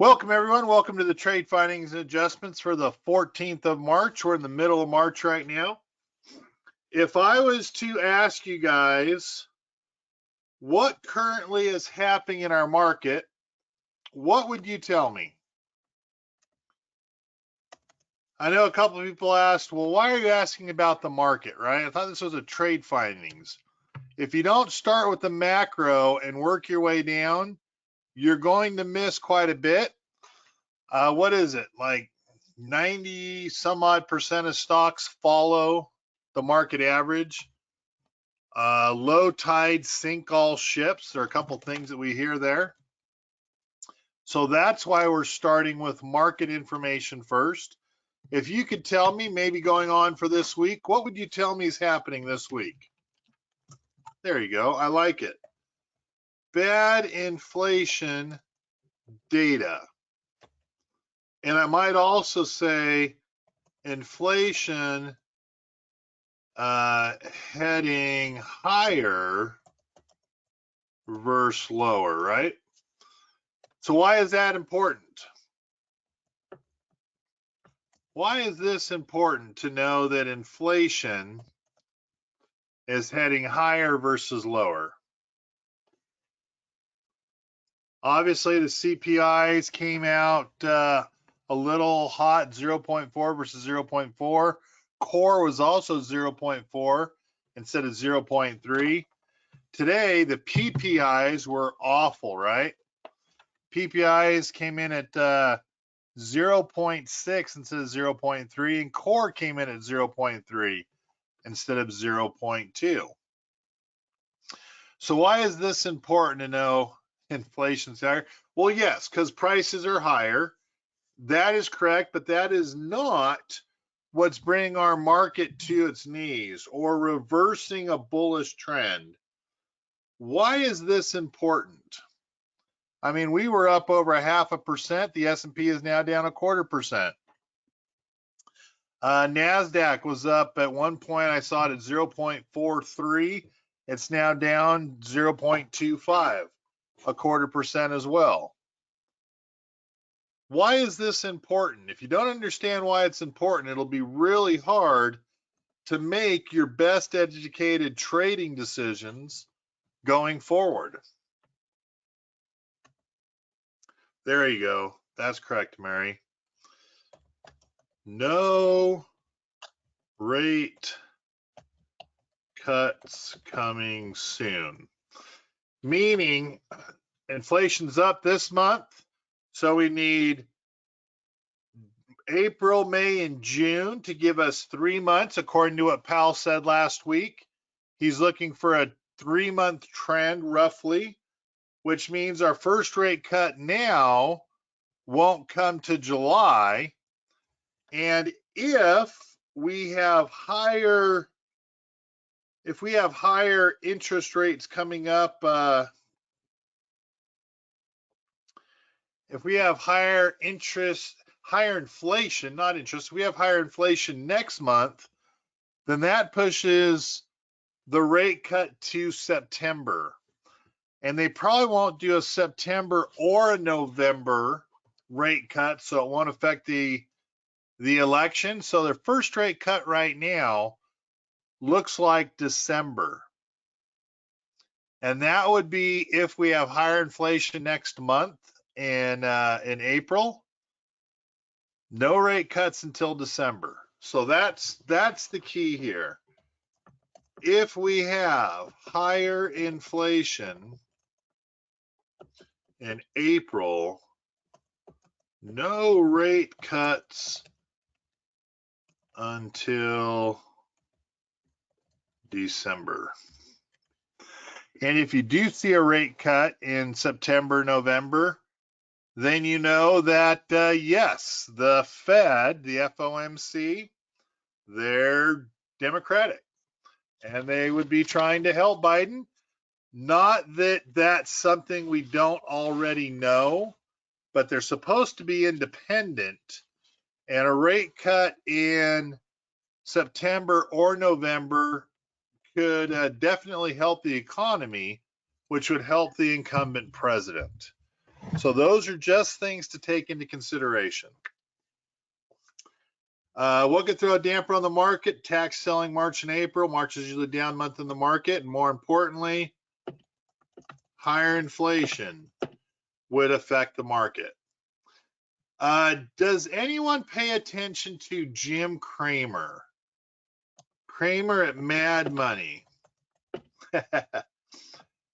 Welcome, everyone. Welcome to the trade findings and adjustments for the 14th of March. We're in the middle of March right now. If I was to ask you guys what currently is happening in our market, what would you tell me? I know a couple of people asked, well, why are you asking about the market, right? I thought this was a trade findings. If you don't start with the macro and work your way down, you're going to miss quite a bit. What is it? Like 90 some odd percent of stocks follow the market average. Low tide sink all ships. There are a couple things that we hear there. So that's why we're starting with market information first. If you could tell me, maybe going on for this week, what would you tell me is happening this week? There you go. I like it. Bad inflation data. And I might also say inflation heading higher versus lower, right? So why is that important? Why is this important to know that inflation is heading higher versus lower? Obviously, the CPIs came out a little hot, 0.4 versus 0.4. Core was also 0.4 instead of 0.3. Today, the PPIs were awful, right? PPIs came in at 0.6 instead of 0.3, and core came in at 0.3 instead of 0.2. So why is this important to know inflation's higher? Well, yes, because prices are higher. That is correct, but that is not what's bringing our market to its knees or reversing a bullish trend. Why is this important? I mean, we were up over 0.5%. The S&P is now down 0.25%. NASDAQ was up at one point. I saw it at 0.43. It's now down 0.25, 0.25% as well. Why is this important? If you don't understand why it's important, it'll be really hard to make your best educated trading decisions going forward. There you go. That's correct, Mary. No rate cuts coming soon. Meaning inflation's up this month, so we need April, May, and June to give us 3 months, according to what Powell said last week. He's looking for a 3-month trend roughly, which means our first rate cut now won't come to July. And if we have higher interest rates coming up, if we have higher inflation, not interest, we have higher inflation next month, then that pushes the rate cut to September. And they probably won't do a September or a November rate cut, so it won't affect the election. So their first rate cut right now looks like December. And that would be if we have higher inflation next month in April. No rate cuts until December. So that's the key here. If we have higher inflation in April, no rate cuts until December. And if you do see a rate cut in September, November, then you know that, yes, the Fed, the FOMC, they're Democratic. And they would be trying to help Biden. Not that that's something we don't already know, but they're supposed to be independent. And a rate cut in September or November could definitely help the economy, which would help the incumbent president. So those are just things to take into consideration. What could throw a damper on the market? Tax selling March and April. March is usually down month in the market. And more importantly, higher inflation would affect the market. Does anyone pay attention to Jim Cramer? Cramer at Mad Money.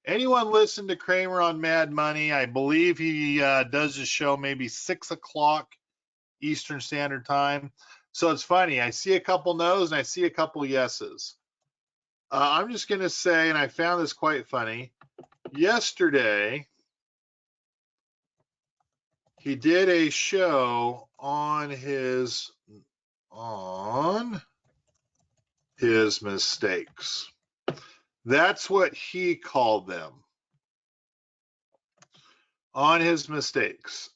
Anyone listen to Cramer on Mad Money? I believe he does his show maybe 6 o'clock Eastern Standard Time. So it's funny. I see a couple no's and I see a couple yeses. I'm just going to say, and I found this quite funny. Yesterday, he did a show on his mistakes. That's what he called them. On his mistakes.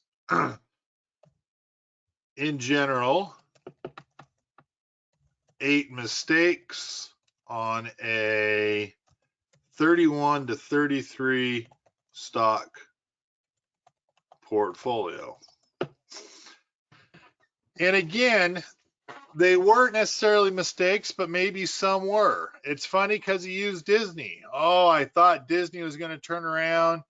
In general, 8 mistakes on a 31 to 33 stock portfolio. And again, they weren't necessarily mistakes, but maybe some were. It's funny because he used Disney. Oh, I thought Disney was going to turn around.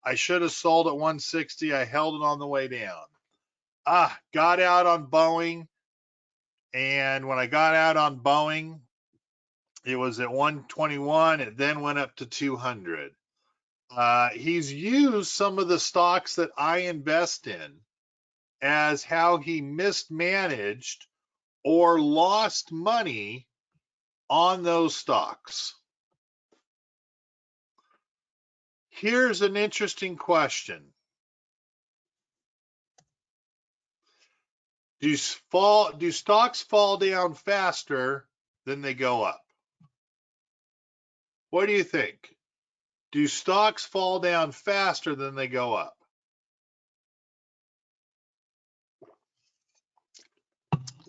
I should have sold at 160. I held it on the way down. Got out on Boeing. And when I got out on Boeing, it was at 121. It then went up to 200. He's used some of the stocks that I invest in as how he mismanaged or lost money on those stocks. Here's an interesting question. Do stocks fall down faster than they go up? What do you think? Do stocks fall down faster than they go up?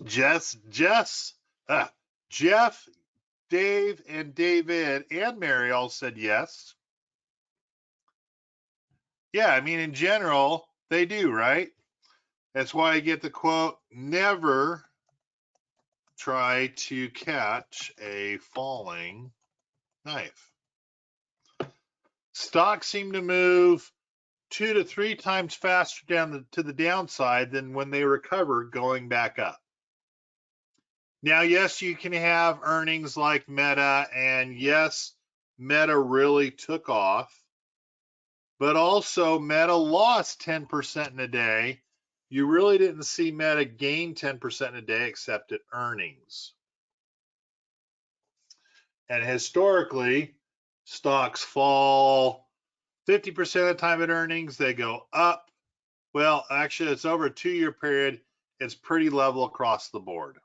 Jeff, Dave, and David, and Mary all said yes. Yeah, I mean, in general, they do, right? That's why I get the quote, never try to catch a falling knife. Stocks seem to move 2 to 3 times faster down to the downside than when they recover going back up. Now, yes, you can have earnings like Meta, and yes, Meta really took off, but also Meta lost 10% in a day. You really didn't see Meta gain 10% in a day except at earnings. And historically, stocks fall 50% of the time at earnings, they go up. Well, actually, it's over a 2-year period. It's pretty level across the board.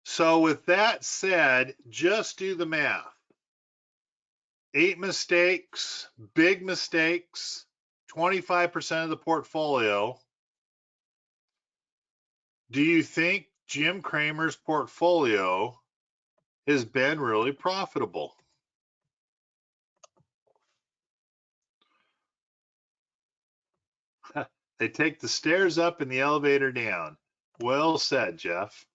So with that said, just do the math. 8 mistakes, big mistakes, 25% of the portfolio. Do you think Jim Cramer's portfolio has been really profitable? They take the stairs up and the elevator down. Well said, Jeff.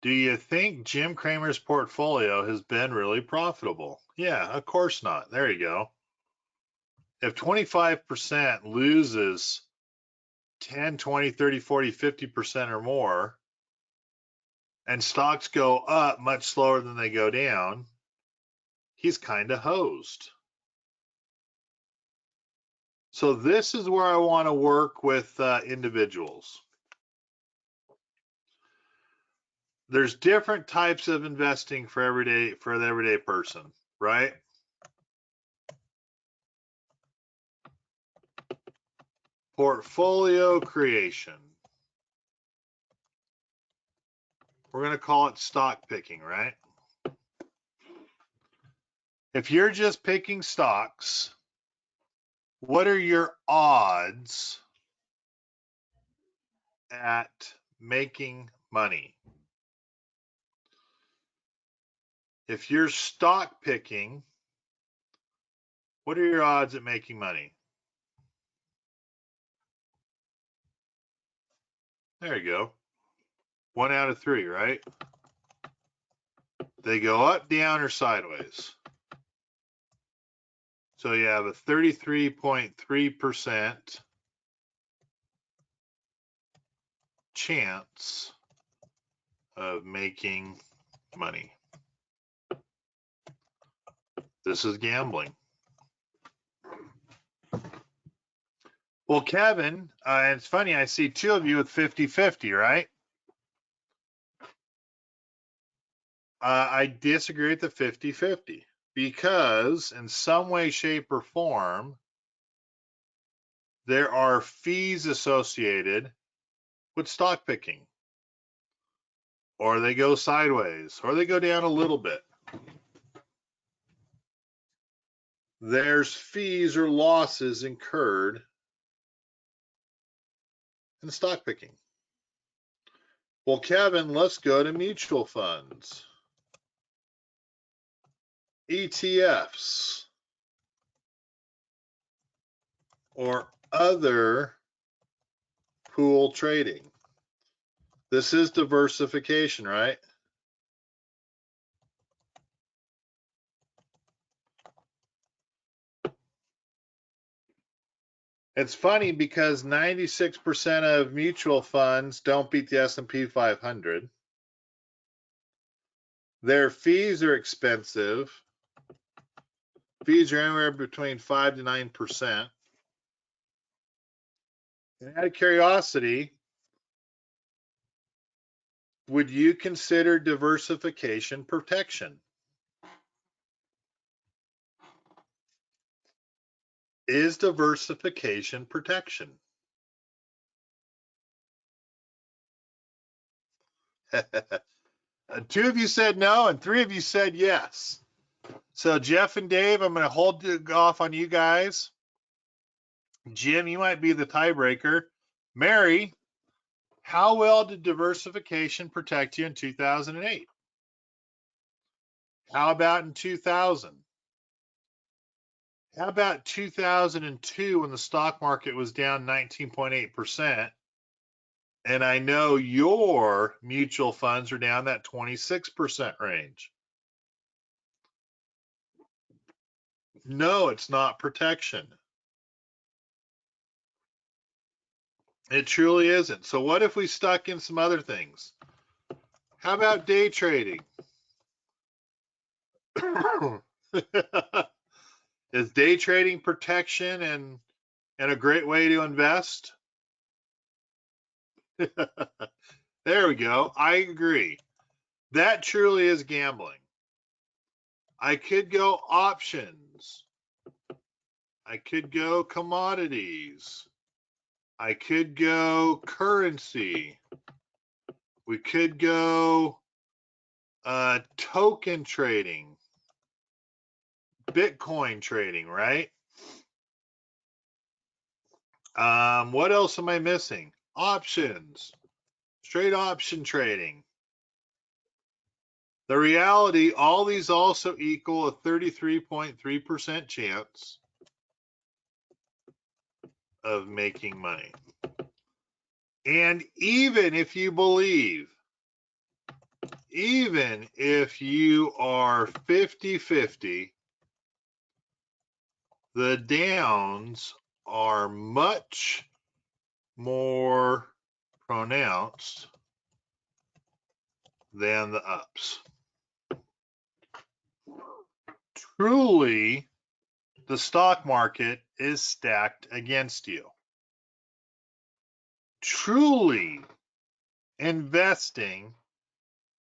Do you think Jim Cramer's portfolio has been really profitable? Yeah, of course not. There you go. If 25% loses 10, 20, 30, 40, 50% or more, and stocks go up much slower than they go down, he's kind of hosed. So this is where I want to work with individuals. There's different types of investing for the everyday person, right? Portfolio creation. We're going to call it stock picking, right? If you're just picking stocks, what are your odds at making money? If you're stock picking, What are your odds at making money? There you go. 1 out of 3, right? They go up, down, or sideways. So you have a 33.3% chance of making money. This is gambling. Well, Kevin, it's funny, I see 2 of you with 50-50, right? I disagree with the 50-50 because in some way, shape, or form, there are fees associated with stock picking. Or they go sideways, or they go down a little bit. There's fees or losses incurred in stock picking. Well, Kevin, let's go to mutual funds, ETFs, or other pool trading. This is diversification, right? It's funny because 96% of mutual funds don't beat the S&P 500. Their fees are expensive. Fees are anywhere between 5 to 9%. And out of curiosity, would you consider diversification protection? Is diversification protection? 2 of you said no, and 3 of you said yes. So Jeff and Dave, I'm going to hold off on you guys. Jim, you might be the tiebreaker. Mary, how well did diversification protect you in 2008? How about in 2000? How about 2002 when the stock market was down 19.8%? And I know your mutual funds are down that 26% range. No, it's not protection. It truly isn't. So what if we stuck in some other things? How about day trading? Is day trading protection and a great way to invest? There we go. I agree. That truly is gambling. I could go options. I could go commodities. I could go currency. We could go token trading. Bitcoin trading, right? What else am I missing? Options. Straight option trading. The reality, all these also equal a 33.3% chance of making money. And even if you believe, even if you are 50-50, the downs are much more pronounced than the ups. Truly, the stock market is stacked against you. Truly, investing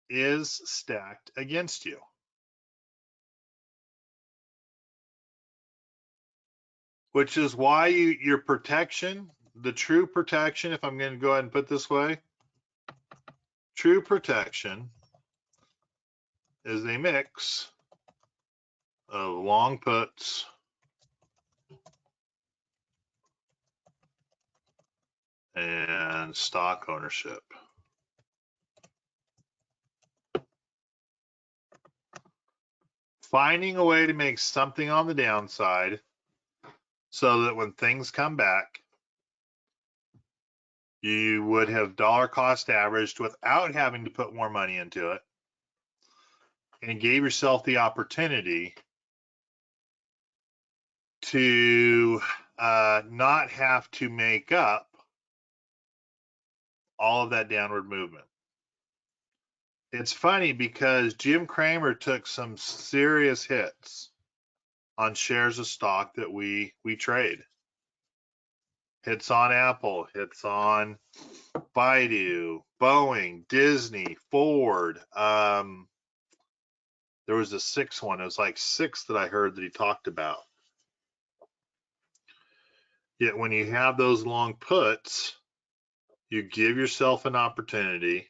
is stacked against you. Which is why your protection, the true protection, if I'm going to go ahead and put it this way, true protection is a mix of long puts and stock ownership. Finding a way to make something on the downside so that when things come back, you would have dollar cost averaged without having to put more money into it, and gave yourself the opportunity to not have to make up all of that downward movement. It's funny because Jim Cramer took some serious hits on shares of stock that we trade. Hits on Apple, hits on Baidu, Boeing, Disney, Ford. There was a sixth one. It was like six that I heard that he talked about. Yet when you have those long puts, you give yourself an opportunity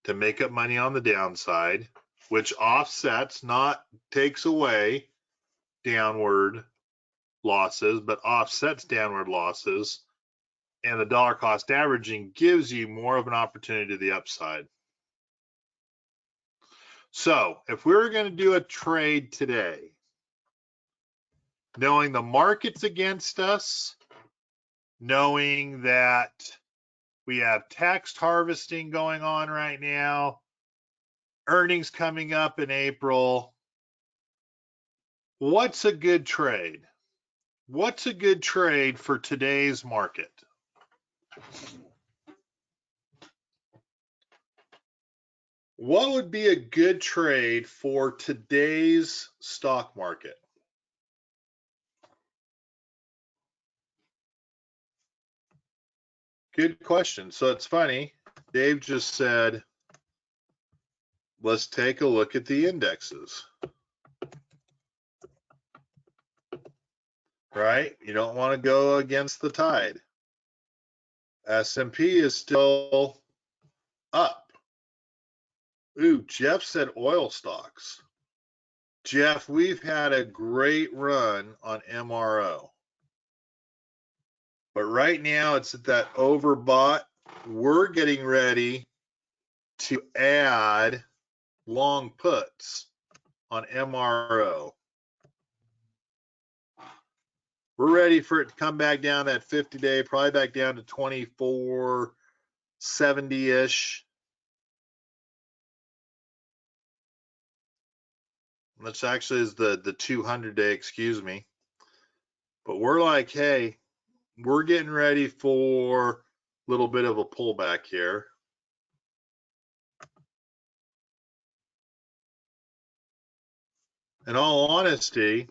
to make up money on the downside, which offsets, not takes away downward losses, but offsets downward losses. And the dollar cost averaging gives you more of an opportunity to the upside. So if we were going to do a trade today, knowing the market's against us, knowing that we have tax harvesting going on right now, earnings coming up in April, what's a good trade? What's a good trade for today's market? What would be a good trade for today's stock market? Good question. So it's funny. Dave just said, let's take a look at the indexes. Right? You don't want to go against the tide. S&P is still up. Ooh, Jeff said oil stocks. Jeff, we've had a great run on MRO. But right now it's at that overbought. We're getting ready to add long puts on MRO. We're ready for it to come back down that 50-day, probably back down to 2470-ish. Which actually is the 200-day, excuse me. But we're like, hey, we're getting ready for a little bit of a pullback here. In all honesty,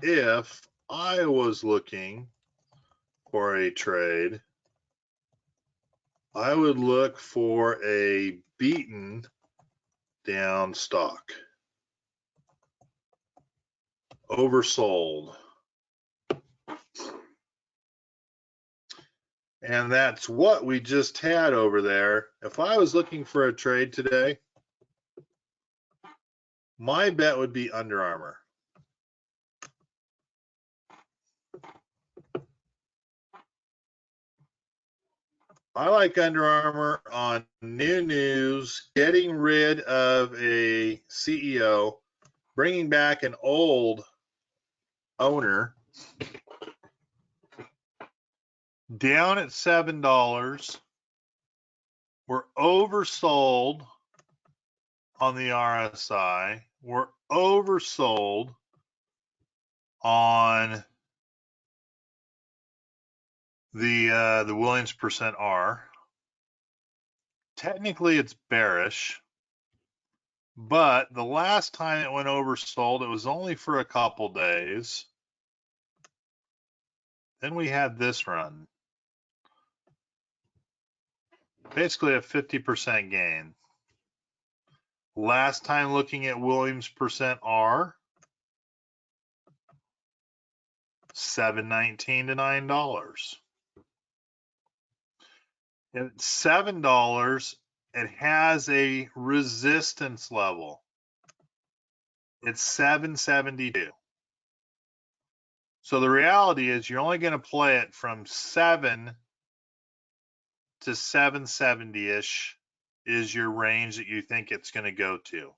if I was looking for a trade, I would look for a beaten down stock. Oversold. And that's what we just had over there. If I was looking for a trade today, my bet would be Under Armour. I like Under Armour on new news, getting rid of a CEO, bringing back an old owner, down at $7. We're oversold on the RSI. We're oversold on the Williams percent R. Technically, it's bearish, but the last time it went oversold, it was only for a couple days. Then we had this run. Basically a 50% gain. Last time looking at Williams percent R, $7.19 to $9. At $7, it has a resistance level. It's 772. So the reality is you're only going to play it from 7 to 770-ish is your range that you think it's going to go to.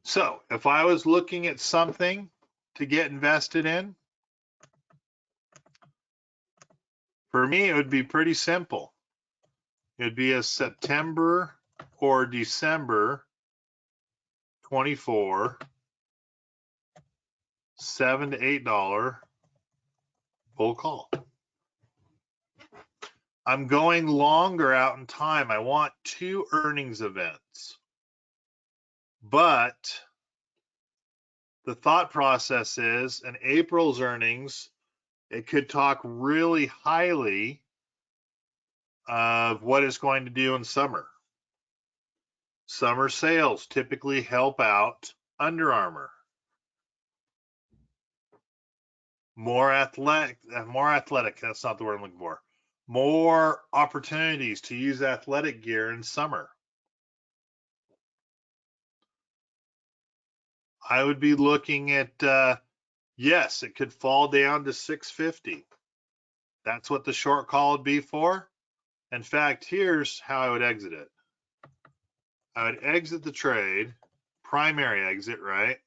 So if I was looking at something to get invested in, for me, it would be pretty simple. It'd be a September or December 24, $7 to $8 bull call. I'm going longer out in time. I want 2 earnings events. But the thought process is in April's earnings, it could talk really highly of what it's going to do in summer. Summer sales typically help out Under Armour. More athletic, that's not the word I'm looking for. More opportunities to use athletic gear in summer. I would be looking at, yes, it could fall down to 650. That's what the short call would be for. In fact, here's how I would exit it. I would exit the trade, primary exit, right?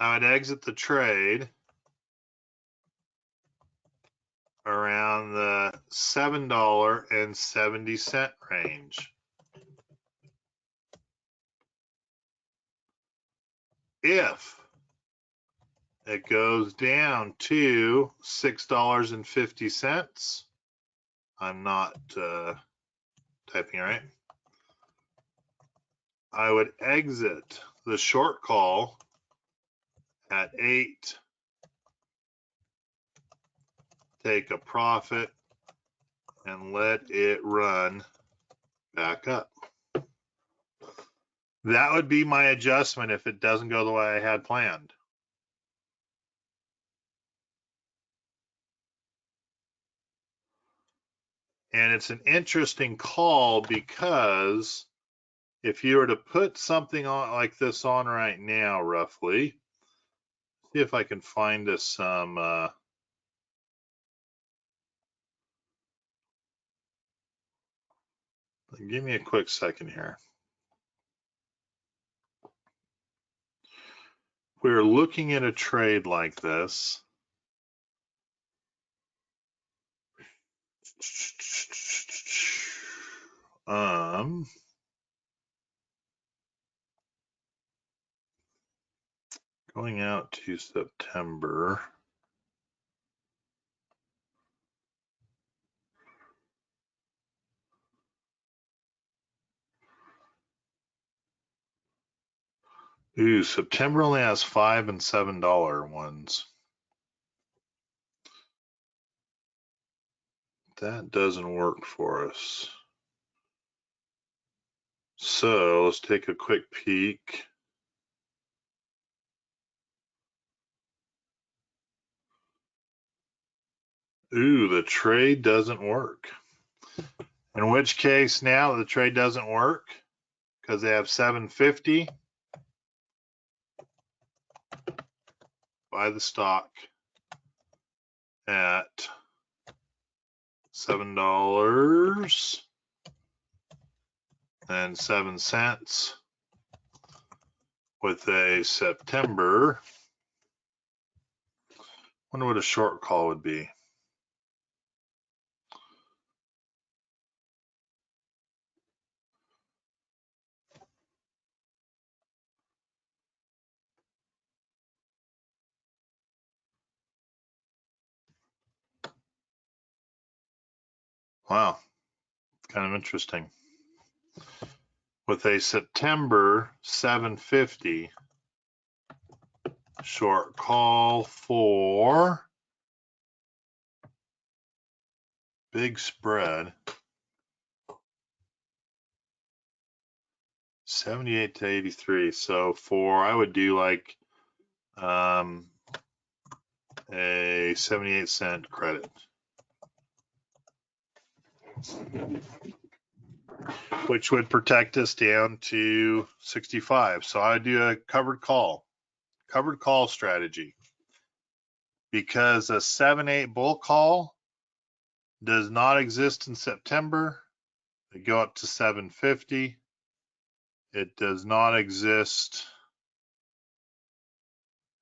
I would exit the trade around the $7.70 range. If it goes down to $6.50, I'm not typing right, I would exit the short call at 8, take a profit, and let it run back up. That would be my adjustment if it doesn't go the way I had planned. And it's an interesting call because if you were to put something on like this on right now, roughly, see if I can find us some give me a quick second here. If we were looking at a trade like this, going out to September. Ooh, September only has $5 and $7 ones. That doesn't work for us. So let's take a quick peek. Ooh, the trade doesn't work. In which case now the trade doesn't work because they have 750. Buy the stock at $7.07 with a September. Wonder what a short call would be. Wow, kind of interesting. With a September 750 short call for big spread, 78 to 83. So for, I would do like a 78-cent credit, which would protect us down to 65. So I would do a covered call strategy, because a 7-8 bull call Does not exist in September. They go up to 750. It does not exist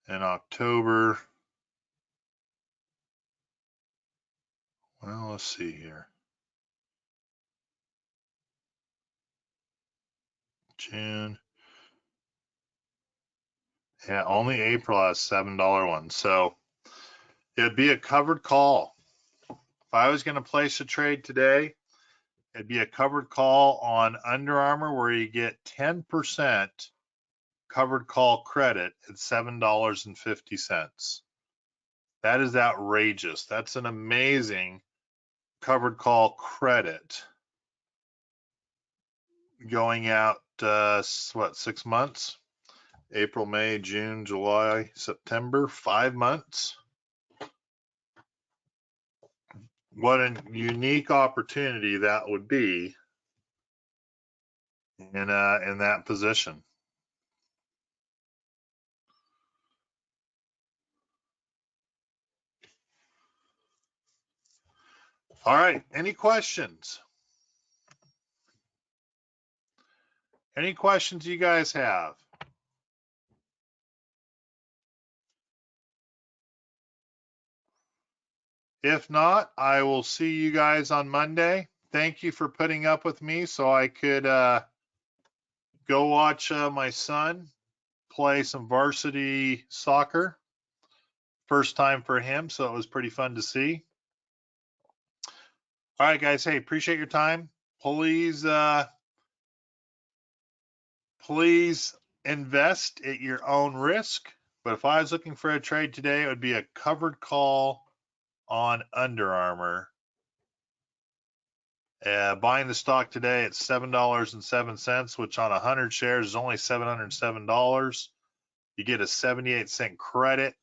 in October. Well, let's see here. June. Yeah, only April has $7 one. So it'd be a covered call. If I was going to place a trade today, it'd be a covered call on Under Armour where you get 10% covered call credit at $7.50. That is outrageous. That's an amazing covered call credit going out, what, 6 months? April, May, June, July, September, 5 months. What a unique opportunity that would be in that position. All right, any questions? Any questions you guys have? If not, I will see you guys on Monday. Thank you for putting up with me so I could go watch my son play some varsity soccer. First time for him, so it was pretty fun to see. All right, guys. Hey, appreciate your time. Please invest at your own risk. But if I was looking for a trade today, it would be a covered call on Under Armour. Buying the stock today at $7.07, which on 100 shares is only $707. You get a 78-cent credit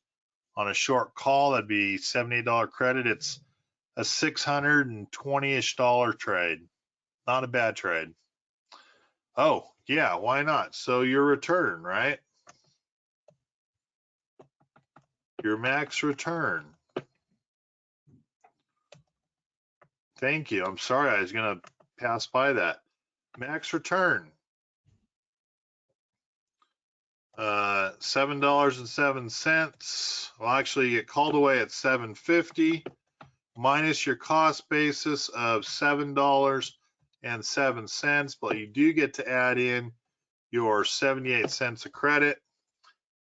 on a short call. That'd be $78 credit. It's a $620-ish trade. Not a bad trade. Oh, yeah, why not? So your return, right? Your max return. Thank you. I'm sorry, I was going to pass by that. Max return. $7.07. Well, actually, you get called away at $7.50 minus your cost basis of $7.07, but you do get to add in your 78 cents of credit.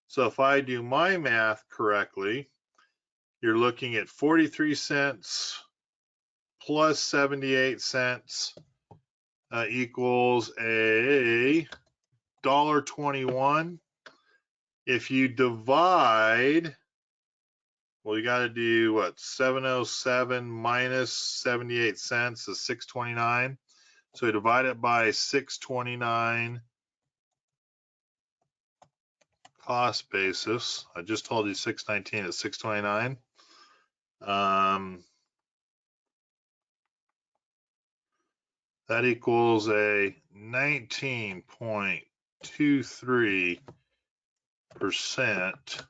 So if I do my math correctly, you're looking at 43 cents plus 78 cents equals a $1.21. If you divide, well, you got to do what? 707 minus 78 cents is 629. So you divide it by 629 cost basis. I just told you 619 is 629. That equals a 19.23%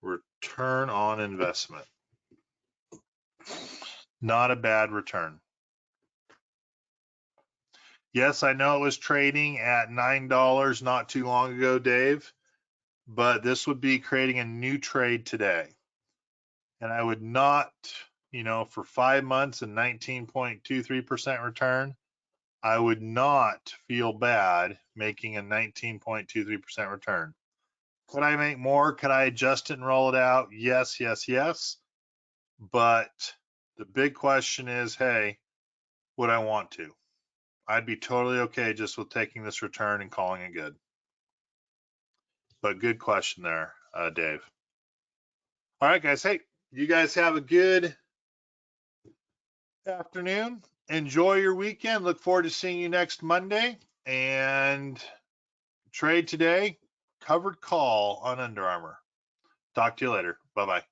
return on investment. Not a bad return. Yes, I know it was trading at $9 not too long ago, Dave, but this would be creating a new trade today. And I would not, for 5 months and 19.23% return, I would not feel bad making a 19.23% return. Could I make more? Could I adjust it and roll it out? Yes, yes, yes. But the big question is, hey, would I want to? I'd be totally okay just with taking this return and calling it good. But good question there, Dave. All right, guys. Hey, you guys have a good afternoon. Enjoy your weekend. Look forward to seeing you next Monday. And trade today, covered call on Under Armour. Talk to you later. Bye-bye.